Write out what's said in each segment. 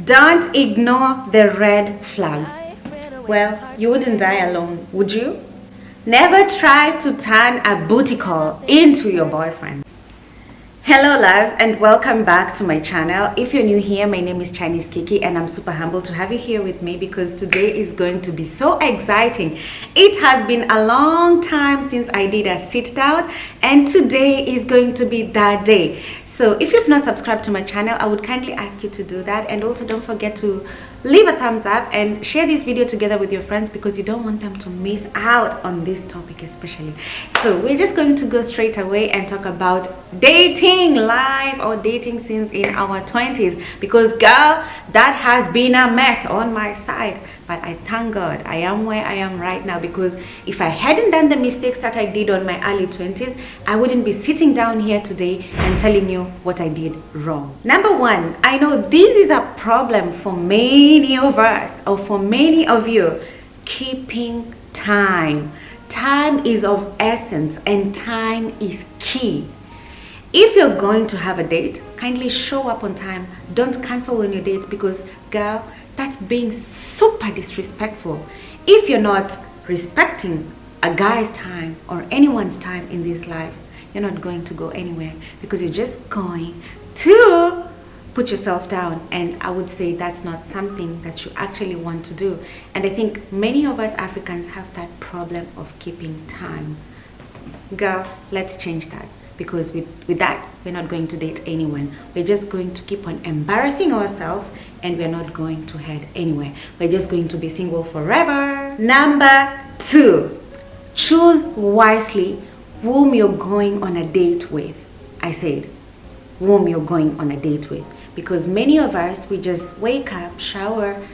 Don't ignore the red flags. Well, you wouldn't die alone, would you? Never try to turn a booty call into your boyfriend. Hello loves, and welcome back to my channel. If you're new here, my name is Chinese Kiki and I'm super humbled to have you here with me because today is going to be so exciting. It has been a long time since I did a sit down and today is going to be that day. So if you've not subscribed to my channel, I would kindly ask you to do that, and also don't forget to leave a thumbs up and share this video together with your friends because you don't want them to miss out on this topic especially. So we're just going to go straight away and talk about dating life or dating scenes in our 20s, because girl, that has been a mess on my side. But I thank God I am where I am right now, because if I hadn't done the mistakes that I did on my early 20s, I wouldn't be sitting down here today and telling you what I did wrong. Number one, I know this is a problem for many of us, or for many of you: keeping time. Time is of essence and time is key. If you're going to have a date, kindly show up on time. Don't cancel on your dates, because girl, that's being super disrespectful. If you're not respecting a guy's time or anyone's time in this life, you're not going to go anywhere, because you're just going to put yourself down. And I would say that's not something that you actually want to do. And I think many of us Africans have that problem of keeping time. Girl, let's change that, because with that, we're not going to date anyone. We're just going to keep on embarrassing ourselves and we're not going to head anywhere. We're just going to be single forever. Number two, choose wisely whom you're going on a date with. I said whom you're going on a date with, because many of us, we just wake up, shower,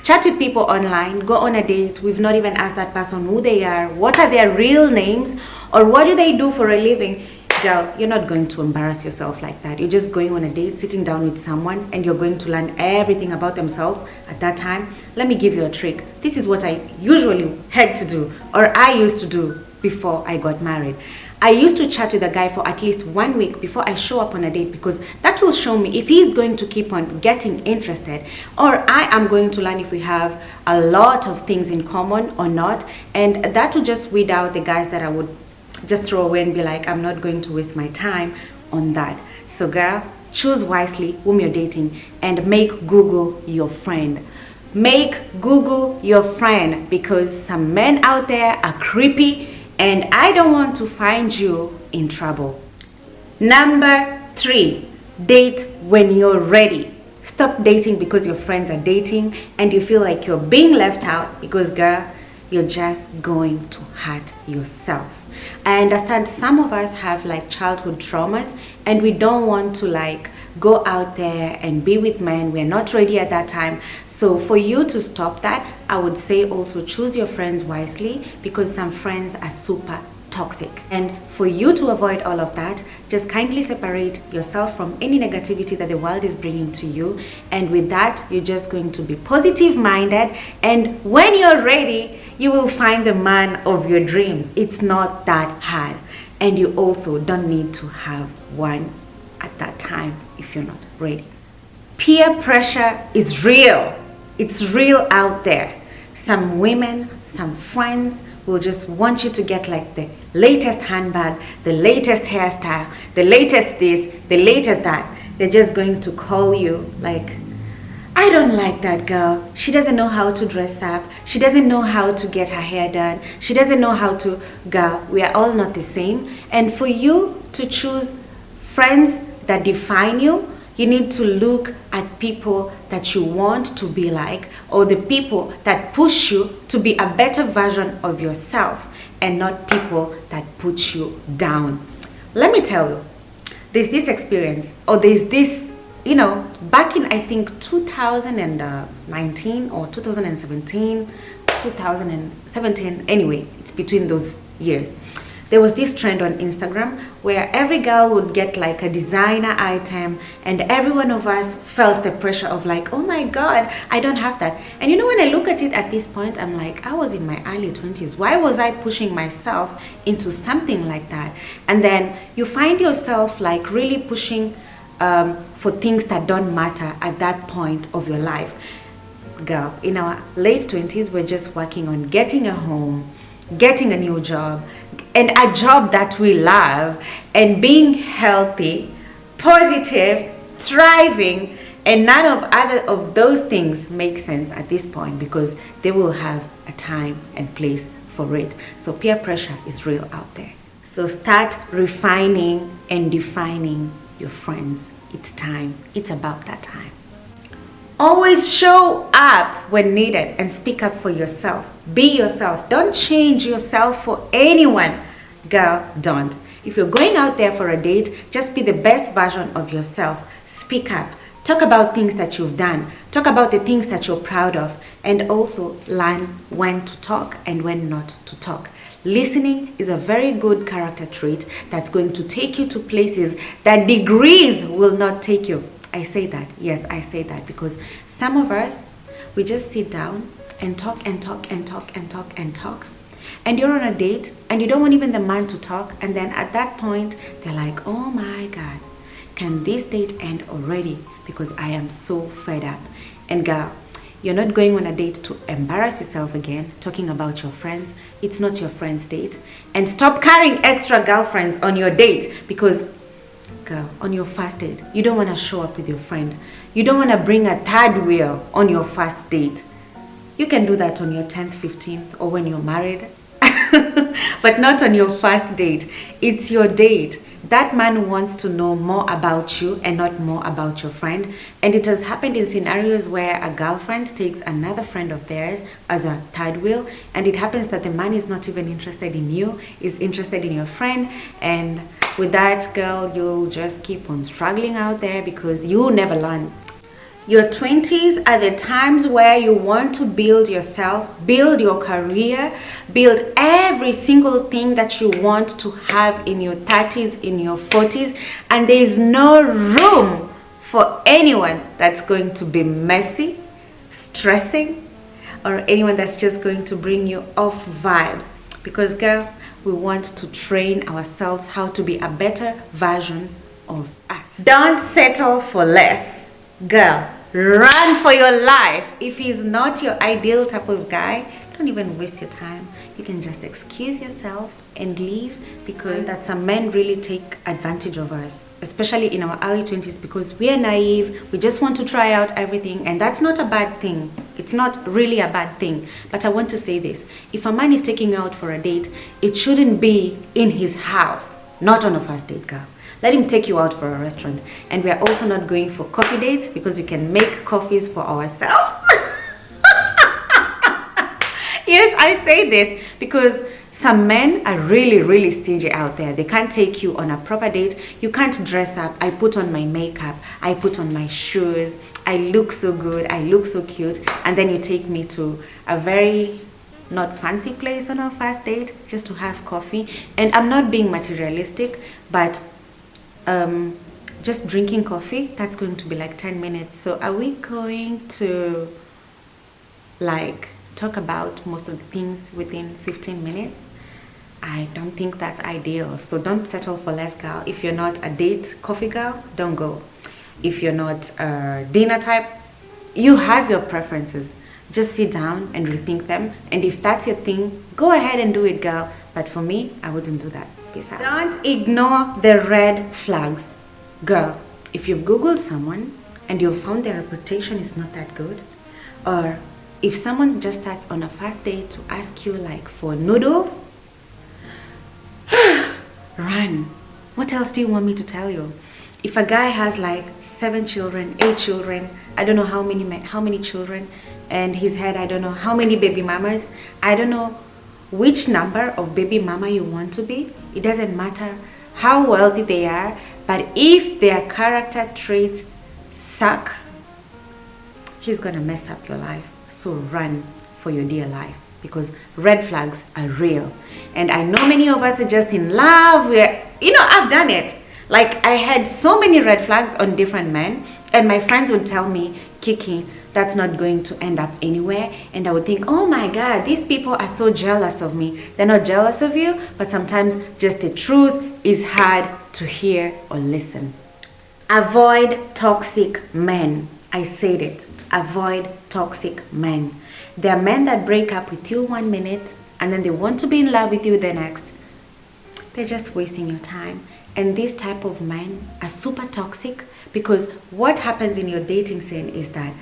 chat with people online, go on a date. We've not even asked that person who they are, what are their real names, or what do they do for a living. Girl, you're not going to embarrass yourself like that. You're just going on a date, sitting down with someone, and you're going to learn everything about themselves at that time. Let me give you a trick. This is what I usually had to do, or I used to do before I got married. I used to chat with a guy for at least 1 week before I show up on a date, because that will show me if he's going to keep on getting interested, or I am going to learn if we have a lot of things in common or not. And that will just weed out the guys that I would just throw away and be like, I'm not going to waste my time on that. So girl, choose wisely whom you're dating and make Google your friend. Make Google your friend, because some men out there are creepy and I don't want to find you in trouble. Number three, date when you're ready. Stop dating because your friends are dating and you feel like you're being left out, because girl, you're just going to hurt yourself. I understand some of us have like childhood traumas and we don't want to like go out there and be with men. We're not ready at that time. So for you to stop that, I would say also choose your friends wisely, because some friends are super toxic. And for you to avoid all of that, just kindly separate yourself from any negativity that the world is bringing to you. And with that, you're just going to be positive minded, and when you're ready, you will find the man of your dreams. It's not that hard, and you also don't need to have one at that time if you're not ready. Peer pressure is real. It's real out there. Some women, some friends will just want you to get like the latest handbag, the latest hairstyle, the latest this, the latest that. They're just going to call you like, I don't like that girl. She doesn't know how to dress up. She doesn't know how to get her hair done. She doesn't know how to. Girl, we are all not the same. And for you to choose friends that define you, you need to look at people that you want to be like, or the people that push you to be a better version of yourself, and not people that put you down. Let me tell you, there's this experience, or there's this, back in, I think, 2019 or 2017, anyway, it's between those years. There was this trend on Instagram where every girl would get like a designer item, and every one of us felt the pressure of like, oh my God, I don't have that. And when I look at it at this point, I'm like, I was in my early 20s. Why was I pushing myself into something like that? And then you find yourself like really pushing for things that don't matter at that point of your life. Girl, in our late 20s, we're just working on getting a home, getting a new job, and a job that we love, and being healthy, positive, thriving, and none of other of those things make sense at this point because they will have a time and place for it. So peer pressure is real out there. So start refining and defining your friends. It's time. It's about that time. Always show up when needed and speak up for yourself. Be yourself. Don't change yourself for anyone. Girl, don't. If you're going out there for a date, just be the best version of yourself. Speak up. Talk about things that you've done. Talk about the things that you're proud of. And also learn when to talk and when not to talk. Listening is a very good character trait that's going to take you to places that degrees will not take you. I say that. Yes, I say that because some of us, we just sit down and talk and talk and talk and talk and talk. And you're on a date and you don't want even the man to talk. And then at that point, they're like, oh my God, can this date end already? Because I am so fed up. And girl, you're not going on a date to embarrass yourself again, talking about your friends. It's not your friend's date. And stop carrying extra girlfriends on your date because, girl, on your first date, you don't want to show up with your friend. You don't want to bring a third wheel on your first date. You can do that on your 10th, 15th, or when you're married. But not on your first date. It's your date. That man wants to know more about you and not more about your friend. And it has happened in scenarios where a girlfriend takes another friend of theirs as a third wheel. And it happens that the man is not even interested in you, is interested in your friend. And with that, girl, you'll just keep on struggling out there because you never learn. Your 20s are the times where you want to build yourself, build your career, build every single thing that you want to have in your 30s, in your 40s, and there is no room for anyone that's going to be messy, stressing, or anyone that's just going to bring you off vibes. Because girl, we want to train ourselves how to be a better version of us. Don't settle for less. Girl, run for your life. If he's not your ideal type of guy, don't even waste your time. You can just excuse yourself and leave because that some men really take advantage of us, especially in our early 20s because we are naive. We just want to try out everything, and that's not a bad thing. It's not really a bad thing. But I want to say this. If a man is taking you out for a date, it shouldn't be in his house, not on a first date, girl. Let him take you out for a restaurant. And we are also not going for coffee dates because we can make coffees for ourselves. Yes, I say this because some men are really, really stingy out there. They can't take you on a proper date. You can't dress up. I put on my makeup. I put on my shoes. I look so good. I look so cute. And then you take me to a very not fancy place on our first date just to have coffee. And I'm not being materialistic, but just drinking coffee, that's going to be like 10 minutes. So are we going to like talk about most of the things within 15 minutes? I don't think that's ideal. So don't settle for less, girl. If you're not a date coffee girl, don't go. If you're not a dinner type, you have your preferences. Just sit down and rethink them. And if that's your thing, go ahead and do it, girl. But for me, I wouldn't do that. Peace out. Don't ignore the red flags. Girl, if you've Googled someone and you've found their reputation is not that good, or if someone just starts on a first date to ask you like for noodles, run. What else do you want me to tell you? If a guy has like 7 children, 8 children, I don't know how many children, and he's had I don't know how many baby mamas, I don't know which number of baby mama you want to be. It doesn't matter how wealthy they are, but if their character traits suck, he's gonna mess up your life. So run for your dear life because red flags are real. And I know many of us are just in love. I've done it. Like I had so many red flags on different men, and my friends would tell me, Kiki, that's not going to end up anywhere. And I would think, oh my God, these people are so jealous of me. They're not jealous of you, but sometimes just the truth is hard to hear or listen. Avoid toxic men. I said it. Avoid toxic men. There are men that break up with you 1 minute and then they want to be in love with you the next. They're just wasting your time. And these type of men are super toxic because what happens in your dating scene is that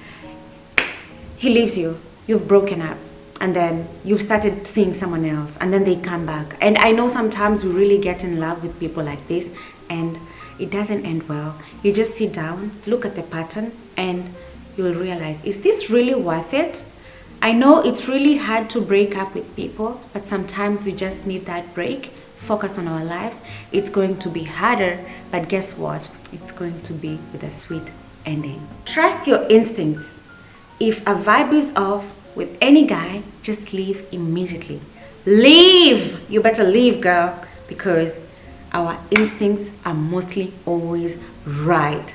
he leaves you, you've broken up, and then you've started seeing someone else, and then they come back. And I know sometimes we really get in love with people like this, and it doesn't end well. You just sit down, look at the pattern, and you'll realize, is this really worth it? I know it's really hard to break up with people, but sometimes we just need that break, focus on our lives. It's going to be harder, but guess what? It's going to be with a sweet ending. Trust your instincts. If a vibe is off with any guy, just leave immediately. Leave! You better leave, girl, because our instincts are mostly always right.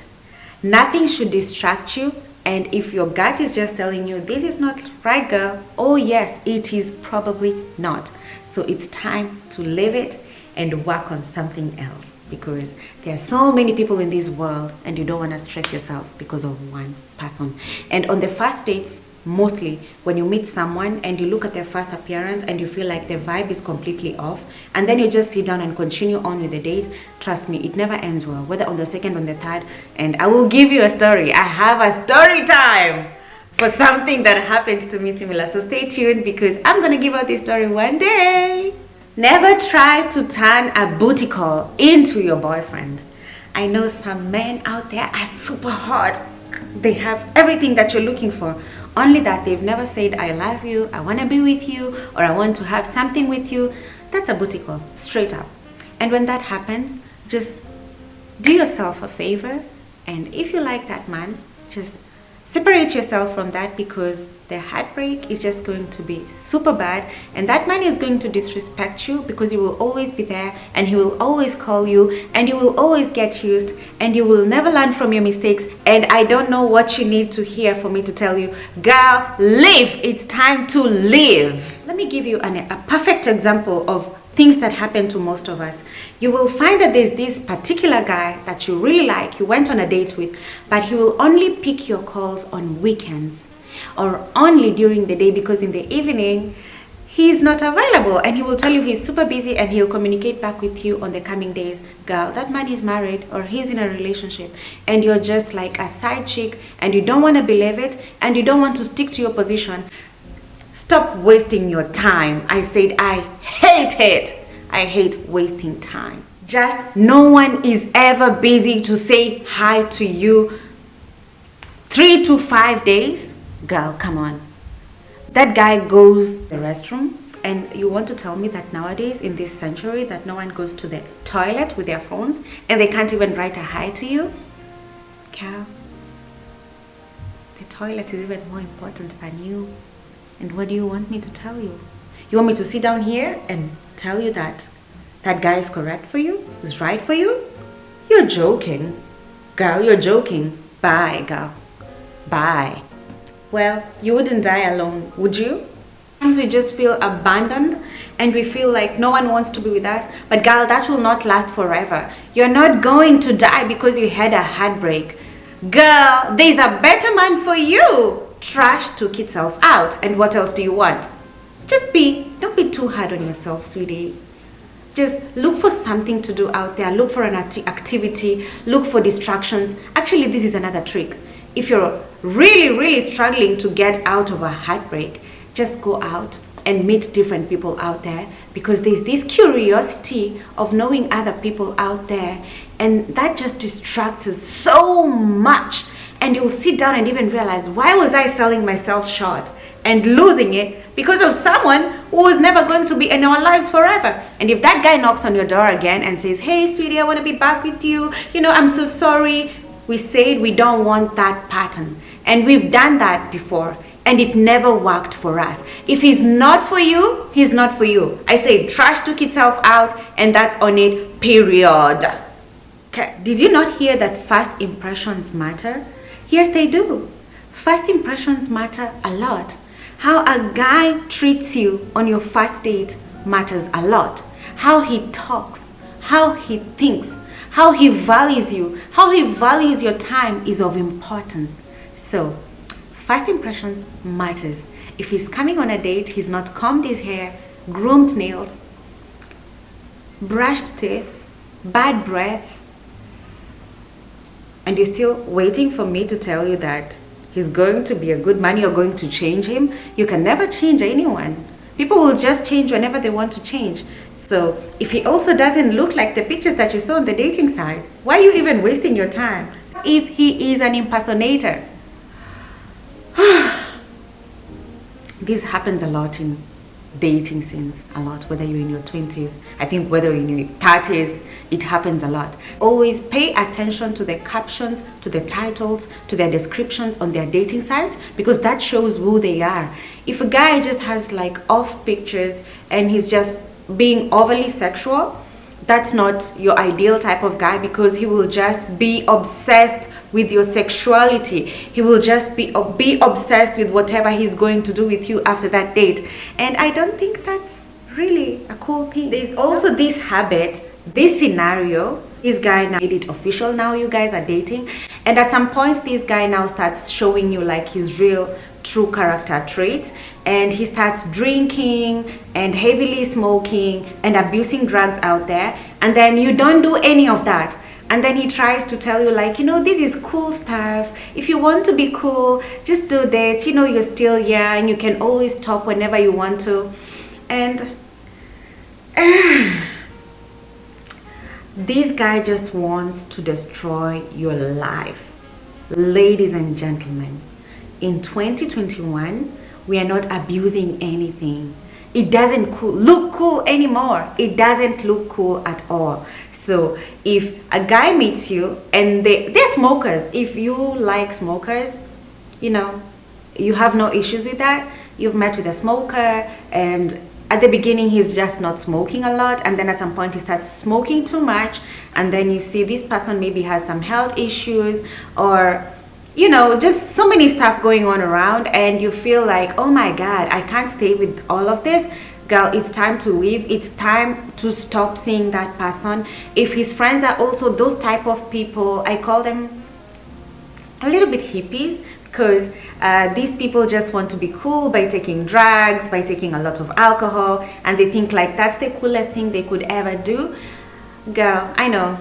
Nothing should distract you, and if your gut is just telling you this is not right, girl, oh yes, it is probably not. So it's time to leave it and work on something else, because there are so many people in this world and you don't want to stress yourself because of one person. And on the first dates, mostly when you meet someone and you look at their first appearance and you feel like the vibe is completely off, and then you just sit down and continue on with the date, trust me, it never ends well, whether on the second or the third. And I will give you a story. I have a story time for something that happened to me similar, so stay tuned because I'm gonna give out this story one day. Never try to turn a booty call into your boyfriend. I know some men out there are super hot. They have everything that you're looking for, only that they've never said I love you, I want to be with you, or I want to have something with you. That's a booty call, straight up. And when that happens, just do yourself a favor, and if you like that man, just separate yourself from that, because the heartbreak is just going to be super bad, and that man is going to disrespect you because you will always be there, and he will always call you, and you will always get used, and you will never learn from your mistakes. And I don't know what you need to hear for me to tell you, girl, live. It's time to live. Let me give you a perfect example of things that happen to most of us. You will find that there's this particular guy that you really like, you went on a date with, but he will only pick your calls on weekends or only during the day, because in the evening he's not available, and he will tell you he's super busy, and he'll communicate back with you on the coming days. Girl, that man is married or he's in a relationship, and you're just like a side chick, and you don't want to believe it, and you don't want to stick to your position. Stop wasting your time. I said I hate it. I hate wasting time. Just no one is ever busy to say hi to you 3 to 5 days. Girl, come on. That guy goes to the restroom, and you want to tell me that nowadays in this century that no one goes to the toilet with their phones and they can't even write a hi to you? Girl, the toilet is even more important than you. And what do you want me to tell you? You want me to sit down here and tell you that that guy is correct for you, is right for you? You're joking. Girl, you're joking. Bye, girl. Bye. Well, you wouldn't die alone, would you? Sometimes we just feel abandoned and we feel like no one wants to be with us. But girl, that will not last forever. You're not going to die because you had a heartbreak. Girl, there's a better man for you. Trash took itself out. And what else do you want? Don't be too hard on yourself, sweetie. Just look for something to do out there. Look for an activity. Look for distractions. Actually, this is another trick. If you're really struggling to get out of a heartbreak, just go out and meet different people out there, because there's this curiosity of knowing other people out there, and that just distracts us so much. And you'll sit down and even realize, why was I selling myself short and losing it because of someone who was never going to be in our lives forever? And if that guy knocks on your door again and says, hey sweetie, I want to be back with you, I'm so sorry. We said we don't want that pattern, and we've done that before, and it never worked for us. If he's not for you, he's not for you. I say trash took itself out, and that's on it, period. Okay. Did you not hear that first impressions matter? Yes, they do. First impressions matter a lot. How a guy treats you on your first date matters a lot. How he talks, how he thinks, how he values you, how he values your time is of importance. So first impressions matters. If he's coming on a date, he's not combed his hair, groomed nails, brushed teeth, bad breath, and you're still waiting for me to tell you that he's going to be a good man, you're going to change him. You can never change anyone. People will just change whenever they want to change. So if he also doesn't look like the pictures that you saw on the dating site, why are you even wasting your time? If he is an impersonator, this happens a lot in dating scenes, a lot, whether you're in your 20s, I think whether you're in your 30s, it happens a lot. Always pay attention to the captions, to the titles, to their descriptions on their dating sites, because that shows who they are. If a guy just has like off pictures and he's just being overly sexual, that's not your ideal type of guy, because he will just be obsessed with your sexuality. He will just be obsessed with whatever he's going to do with you after that date. And I don't think that's really a cool thing. There's also this habit, this scenario. This guy now made it official, now you guys are dating, and at some point this guy now starts showing you like his real true character traits, and he starts drinking and heavily smoking and abusing drugs out there, and then you don't do any of that. And then he tries to tell you like, you know, this is cool stuff. If you want to be cool, just do this. You know, you're still young and you can always talk whenever you want to. And this guy just wants to destroy your life. Ladies and gentlemen, in 2021, we are not abusing anything. It doesn't look cool anymore. It doesn't look cool at all. So if a guy meets you and they're smokers, if you like smokers, you know, you have no issues with that. You've met with a smoker and at the beginning he's just not smoking a lot, and then at some point he starts smoking too much, and then you see this person maybe has some health issues, or you know, just so many stuff going on around, and you feel like, oh my god, I can't stay with all of this. Girl, it's time to leave. It's time to stop seeing that person. If his friends are also those type of people, I call them a little bit hippies, because these people just want to be cool by taking drugs, by taking a lot of alcohol, and they think like that's the coolest thing they could ever do. Girl, I know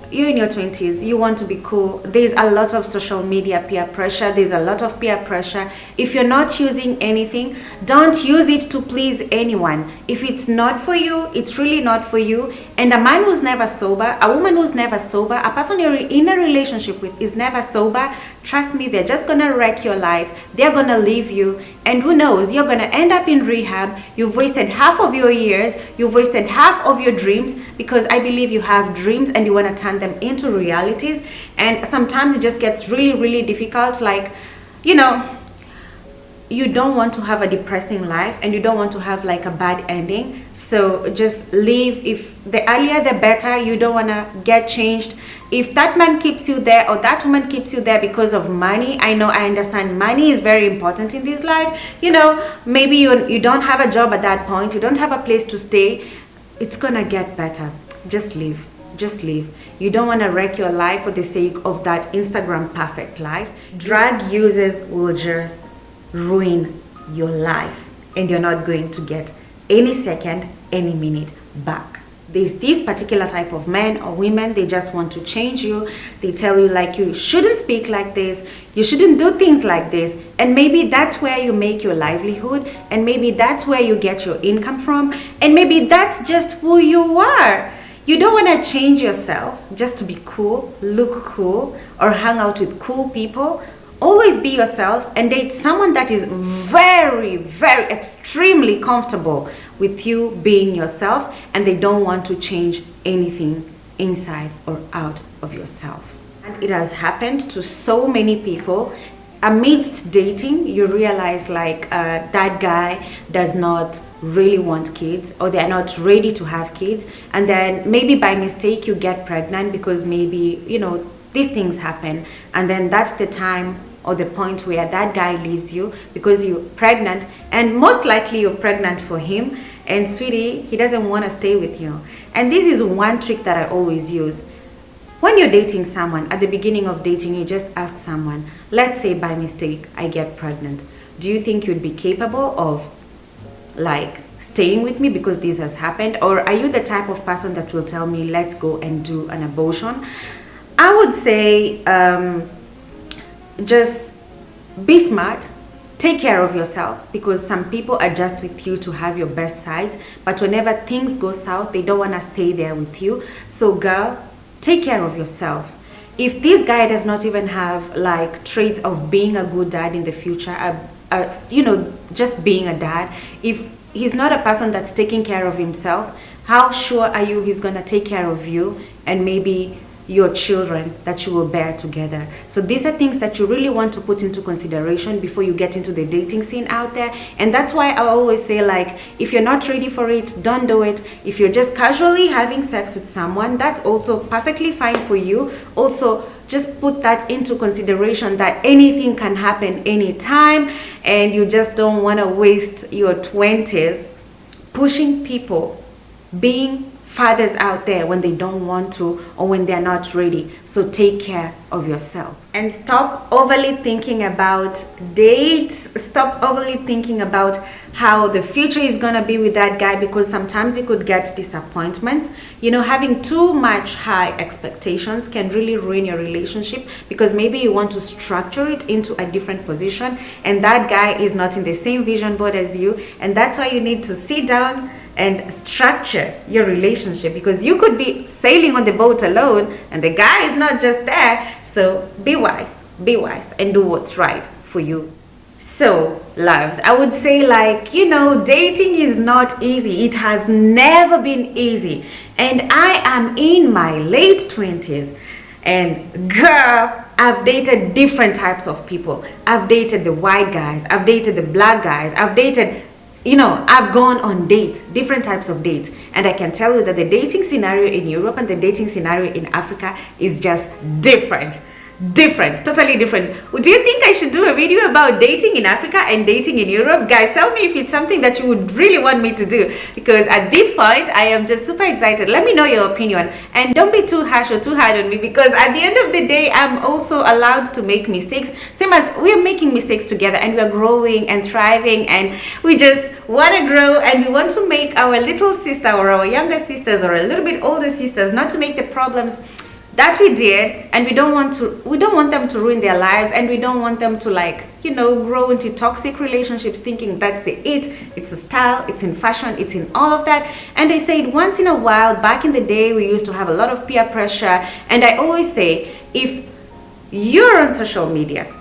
you're in your 20s, you want to be cool. There's a lot of social media peer pressure. There's a lot of peer pressure. If you're not using anything, don't use it to please anyone. If it's not for you, it's really not for you. And a man who's never sober, a woman who's never sober, a person you're in a relationship with is never sober, trust me, they're just gonna wreck your life. They're gonna leave you, and who knows, you're gonna end up in rehab. You've wasted half of your years, you've wasted half of your dreams, because I believe you have dreams and you want to turn them into realities, and sometimes it just gets really, really difficult. Like, you know, you don't want to have a depressing life and you don't want to have like a bad ending, so just leave. If the earlier the better. You don't want to get changed. If that man keeps you there or that woman keeps you there because of money, I know, I understand money is very important in this life. You know, maybe you don't have a job at that point, you don't have a place to stay. It's gonna get better. Just leave. Just leave. You don't want to wreck your life for the sake of that Instagram perfect life. Drug users will just ruin your life, and you're not going to get any second, any minute back. There's this particular type of men or women, they just want to change you. They tell you like, you shouldn't speak like this, you shouldn't do things like this, and maybe that's where you make your livelihood, and maybe that's where you get your income from, and maybe that's just who you are. You don't want to change yourself just to be cool, look cool, or hang out with cool people. Always be yourself and date someone that is very, very, extremely comfortable with you being yourself, and they don't want to change anything inside or out of yourself. And it has happened to so many people. Amidst dating, you realize like that guy does not really want kids, or they are not ready to have kids, and then maybe by mistake you get pregnant, because maybe, you know, these things happen, and then that's the time or the point where that guy leaves you because you're pregnant, and most likely you're pregnant for him, and sweetie, he doesn't want to stay with you. And this is one trick that I always use. When you're dating someone, at the beginning of dating, you just ask someone, let's say by mistake, I get pregnant. Do you think you'd be capable of like staying with me because this has happened? Or are you the type of person that will tell me, let's go and do an abortion? I would say just be smart. Take care of yourself, because some people are just with you to have your best side, but whenever things go south, they don't want to stay there with you. So girl, take care of yourself. If this guy does not even have like traits of being a good dad in the future, you know, just being a dad, if he's not a person that's taking care of himself, how sure are you he's gonna take care of you and maybe your children that you will bear together? So these are things that you really want to put into consideration before you get into the dating scene out there. And that's why I always say, like, if you're not ready for it, don't do it. If you're just casually having sex with someone, that's also perfectly fine for you. Also, just put that into consideration that anything can happen anytime, and you just don't want to waste your 20s pushing people, being fathers out there when they don't want to or when they're not ready. So take care of yourself and stop overly thinking about dates. Stop overly thinking about how the future is gonna be with that guy, because sometimes you could get disappointments. You know, having too much high expectations can really ruin your relationship, because maybe you want to structure it into a different position and that guy is not in the same vision board as you, and that's why you need to sit down and structure your relationship, because you could be sailing on the boat alone and the guy is not just there. So be wise and do what's right for you. So loves, I would say, like, you know, dating is not easy. It has never been easy, and I am in my late 20s, and girl, I've dated different types of people. I've dated the white guys, I've dated the black guys, I've dated, you know, I've gone on dates, different types of dates, and I can tell you that the dating scenario in Europe and the dating scenario in Africa is just different, totally different. Do you think I should do a video about dating in Africa and dating in Europe? Guys, tell me if it's something that you would really want me to do, because at this point I am just super excited. Let me know your opinion, and don't be too harsh or too hard on me, because at the end of the day, I'm also allowed to make mistakes, same as we're making mistakes together, and we're growing and thriving, and we just want to grow, and we want to make our little sister or our younger sisters or a little bit older sisters not to make the problems that we did, and we don't want them to ruin their lives, and we don't want them to, like, you know, grow into toxic relationships thinking that's it's a style, it's in fashion, it's in all of that. And I said, once in a while, back in the day, we used to have a lot of peer pressure, and I always say, if you're on social media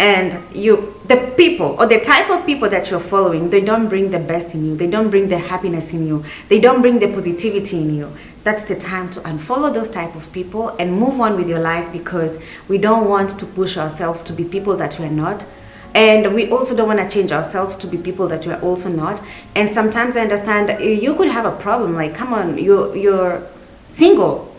and the people or the type of people that you're following, they don't bring the best in you, they don't bring the happiness in you, they don't bring the positivity in you, that's the time to unfollow those type of people and move on with your life, because we don't want to push ourselves to be people that we're not, and we also don't want to change ourselves to be people that we're also not. And sometimes I understand you could have a problem, like, come on, you're single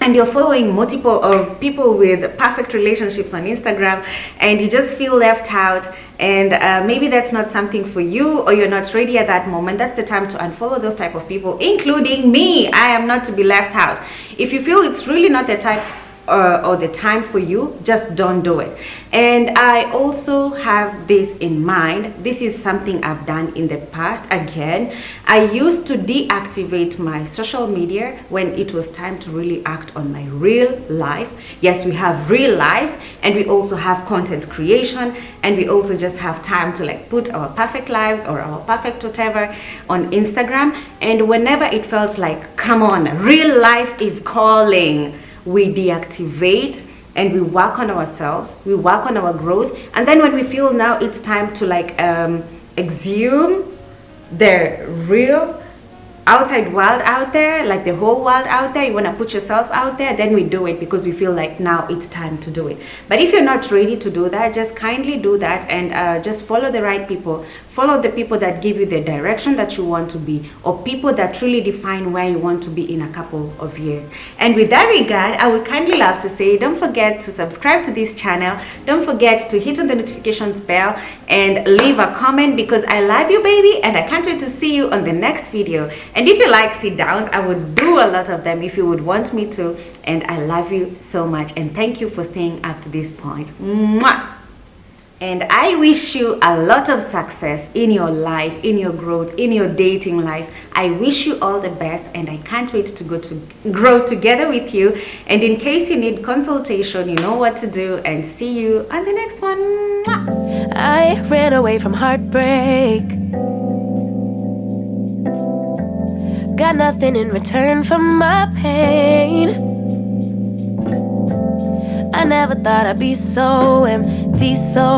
and you're following multiple of people with perfect relationships on Instagram, and you just feel left out, and maybe that's not something for you, or you're not ready at that moment. That's the time to unfollow those type of people, including me. I am not to be left out. If you feel it's really not the type or the time for you, just don't do it. And I also have this in mind. This is something I've done in the past. Again, I used to deactivate my social media when it was time to really act on my real life. Yes, we have real lives, and we also have content creation, and we also just have time to, like, put our perfect lives or our perfect whatever on Instagram. And whenever it felt like, come on, real life is calling, we deactivate and we work on ourselves, we work on our growth. And then when we feel now it's time to, like, exhume the real outside world out there, like the whole world out there, you want to put yourself out there, then we do it because we feel like now it's time to do it. But if you're not ready to do that, just kindly do that, and just follow the right people. Follow the people that give you the direction that you want to be, or people that really define where you want to be in a couple of years. And with that regard, I would kindly love to say, don't forget to subscribe to this channel, don't forget to hit on the notifications bell and leave a comment, because I love you, baby, and I can't wait to see you on the next video. And if you like sit downs, I would do a lot of them if you would want me to. And I love you so much, and thank you for staying up to this point. Mwah! And I wish you a lot of success in your life, in your growth, in your dating life. I wish you all the best, and I can't wait to grow together with you. And in case you need consultation, you know what to do, and see you on the next one. Mwah! I ran away from heartbreak. Got nothing in return for my pain. I never thought I'd be so empty, so